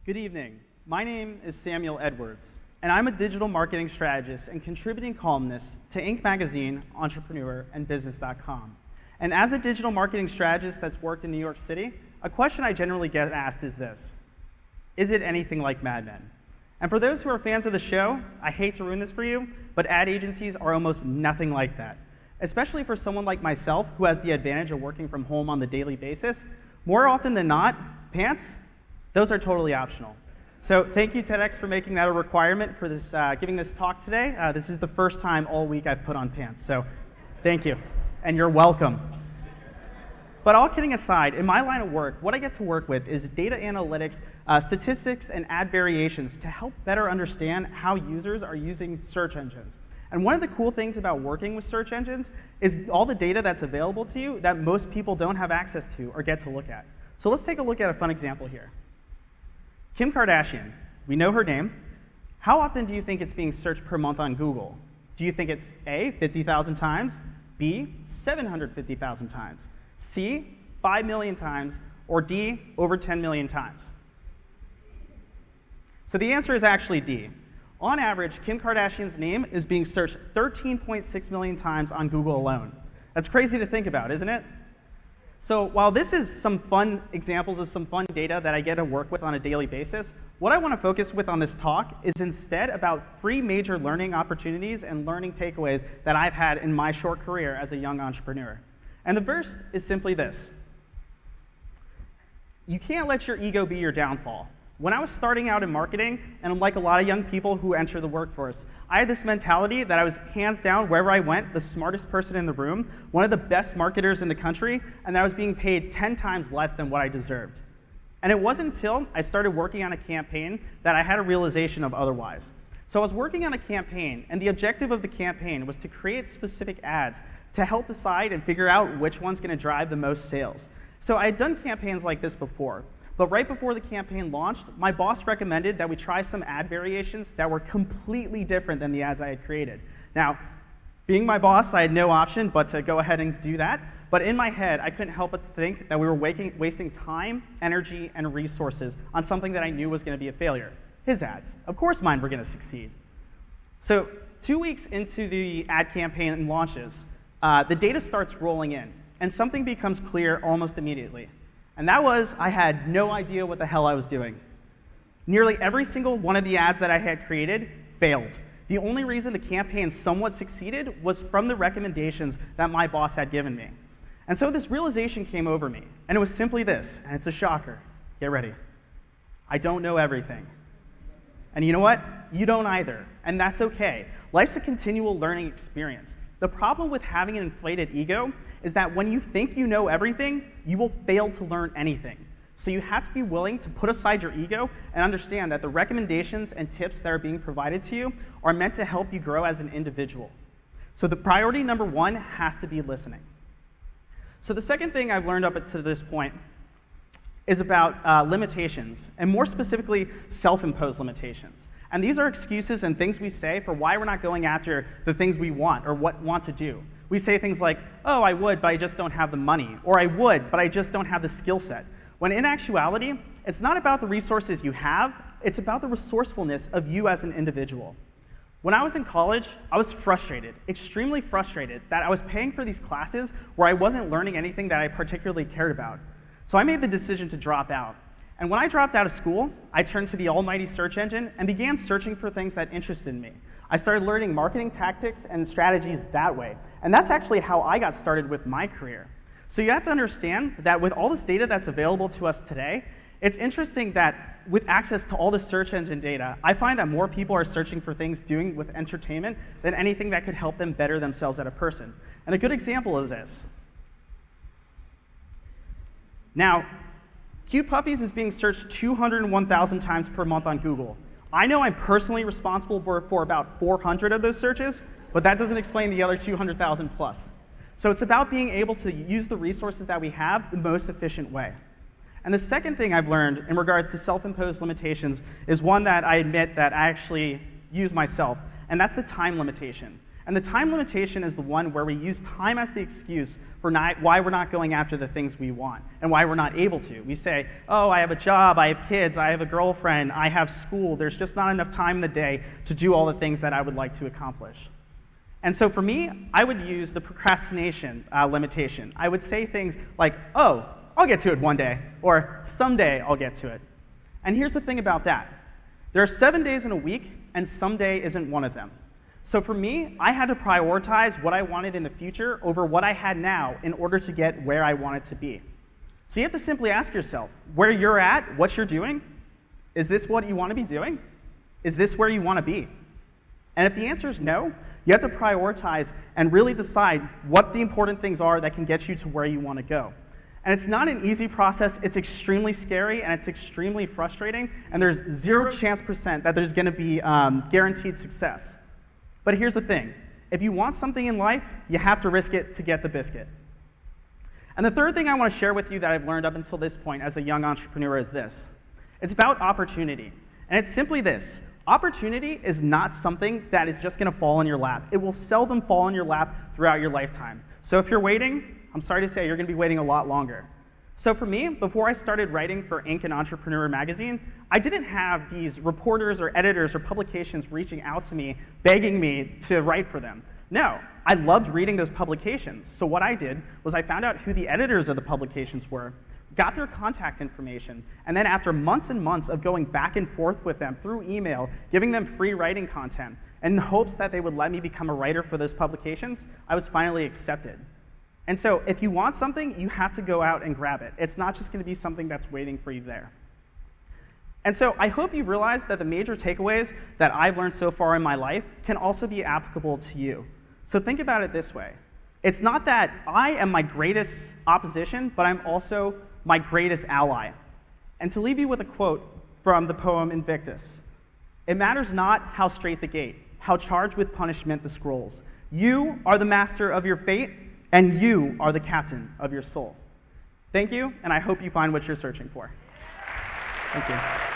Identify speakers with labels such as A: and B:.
A: Good evening. My name is Samuel Edwards, and I'm a digital marketing strategist and contributing columnist to Inc. Magazine, Entrepreneur, and Business.com. And as a digital marketing strategist that's worked in New York City, a question I generally get asked is this: is it anything like Mad Men? And for those who are fans of the show, I hate to ruin this for you, but ad agencies are almost nothing like that. Especially for someone like myself who has the advantage of working from home on the daily basis, more often than not, pants, those are totally optional. So thank you, TEDx, for making that a requirement for this, giving this talk today. This is the first time all week I've put on pants, so thank you, and you're welcome. But all kidding aside, in my line of work, what I get to work with is data analytics, statistics, and ad variations to help better understand how users are using search engines. And one of the cool things about working with search engines is all the data that's available to you that most people don't have access to or get to look at. So let's take a look at a fun example here. Kim Kardashian, we know her name. How often do you think it's being searched per month on Google? Do you think it's A, 50,000 times, B, 750,000 times, C, 5 million times, or D, over 10 million times? So the answer is actually D. On average, Kim Kardashian's name is being searched 13.6 million times on Google alone. That's crazy to think about, isn't it? So while this is some fun examples of some fun data that I get to work with on a daily basis, what I want to focus with on this talk is instead about 3 major learning opportunities and learning takeaways that I've had in my short career as a young entrepreneur. And the first is simply this: you can't let your ego be your downfall. When I was starting out in marketing, and like a lot of young people who enter the workforce, I had this mentality that I was hands down, wherever I went, the smartest person in the room, one of the best marketers in the country, and that I was being paid 10 times less than what I deserved. And it wasn't until I started working on a campaign that I had a realization of otherwise. So I was working on a campaign, and the objective of the campaign was to create specific ads to help decide and figure out which one's going to drive the most sales. So I had done campaigns like this before. But right before the campaign launched, my boss recommended that we try some ad variations that were completely different than the ads I had created. Now, being my boss, I had no option but to go ahead and do that. But in my head, I couldn't help but to think that we were wasting time, energy, and resources on something that I knew was going to be a failure: his ads. Of course mine were going to succeed. So 2 weeks into the ad campaign launches, the data starts rolling in, and something becomes clear almost immediately. And that was, I had no idea what the hell I was doing. Nearly every single one of the ads that I had created failed. The only reason the campaign somewhat succeeded was from the recommendations that my boss had given me. And so this realization came over me, and it was simply this, and it's a shocker. Get ready. I don't know everything. And you know what? You don't either, and that's okay. Life's a continual learning experience. The problem with having an inflated ego is that when you think you know everything, you will fail to learn anything. So you have to be willing to put aside your ego and understand that the recommendations and tips that are being provided to you are meant to help you grow as an individual. So the priority number 1 has to be listening. So the second thing I've learned up to this point is about limitations, and more specifically, self-imposed limitations. And these are excuses and things we say for why we're not going after the things we want or want to do. We say things like, oh, I would, but I just don't have the money. Or I would, but I just don't have the skill set. When in actuality, it's not about the resources you have, it's about the resourcefulness of you as an individual. When I was in college, I was frustrated, extremely frustrated, that I was paying for these classes where I wasn't learning anything that I particularly cared about. So I made the decision to drop out. And when I dropped out of school, I turned to the almighty search engine and began searching for things that interested me. I started learning marketing tactics and strategies that way. And that's actually how I got started with my career. So you have to understand that with all this data that's available to us today, it's interesting that with access to all the search engine data, I find that more people are searching for things doing with entertainment than anything that could help them better themselves as a person. And a good example is this. Now, Cute Puppies is being searched 201,000 times per month on Google. I know I'm personally responsible for about 400 of those searches, but that doesn't explain the other 200,000 plus. So it's about being able to use the resources that we have the most efficient way. And the second thing I've learned in regards to self-imposed limitations is one that I admit that I actually use myself, and that's the time limitation. And the time limitation is the one where we use time as the excuse for why we're not going after the things we want and why we're not able to. We say, oh, I have a job, I have kids, I have a girlfriend, I have school. There's just not enough time in the day to do all the things that I would like to accomplish. And so for me, I would use the procrastination limitation. I would say things like, oh, I'll get to it one day, or someday I'll get to it. And here's the thing about that. There are 7 days in a week, and someday isn't one of them. So for me, I had to prioritize what I wanted in the future over what I had now in order to get where I wanted to be. So you have to simply ask yourself, where you're at, what you're doing, is this what you want to be doing? Is this where you want to be? And if the answer is no, you have to prioritize and really decide what the important things are that can get you to where you want to go. And it's not an easy process. It's extremely scary, and it's extremely frustrating, and there's 0% that there's going to be guaranteed success. But here's the thing. If you want something in life, you have to risk it to get the biscuit. And the third thing I want to share with you that I've learned up until this point as a young entrepreneur is this. It's about opportunity. And it's simply this. Opportunity is not something that is just going to fall in your lap. It will seldom fall in your lap throughout your lifetime. So if you're waiting, I'm sorry to say you're going to be waiting a lot longer. So for me, before I started writing for Inc. and Entrepreneur magazine, I didn't have these reporters or editors or publications reaching out to me, begging me to write for them. No, I loved reading those publications. So what I did was I found out who the editors of the publications were, got their contact information, and then after months and months of going back and forth with them through email, giving them free writing content, in the hopes that they would let me become a writer for those publications, I was finally accepted. And so if you want something, you have to go out and grab it. It's not just going to be something that's waiting for you there. And so I hope you realize that the major takeaways that I've learned so far in my life can also be applicable to you. So think about it this way. It's not that I am my greatest opposition, but I'm also my greatest ally. And to leave you with a quote from the poem Invictus, "It matters not how straight the gate, how charged with punishment the scrolls. You are the master of your fate, and you are the captain of your soul." Thank you, and I hope you find what you're searching for. Thank you.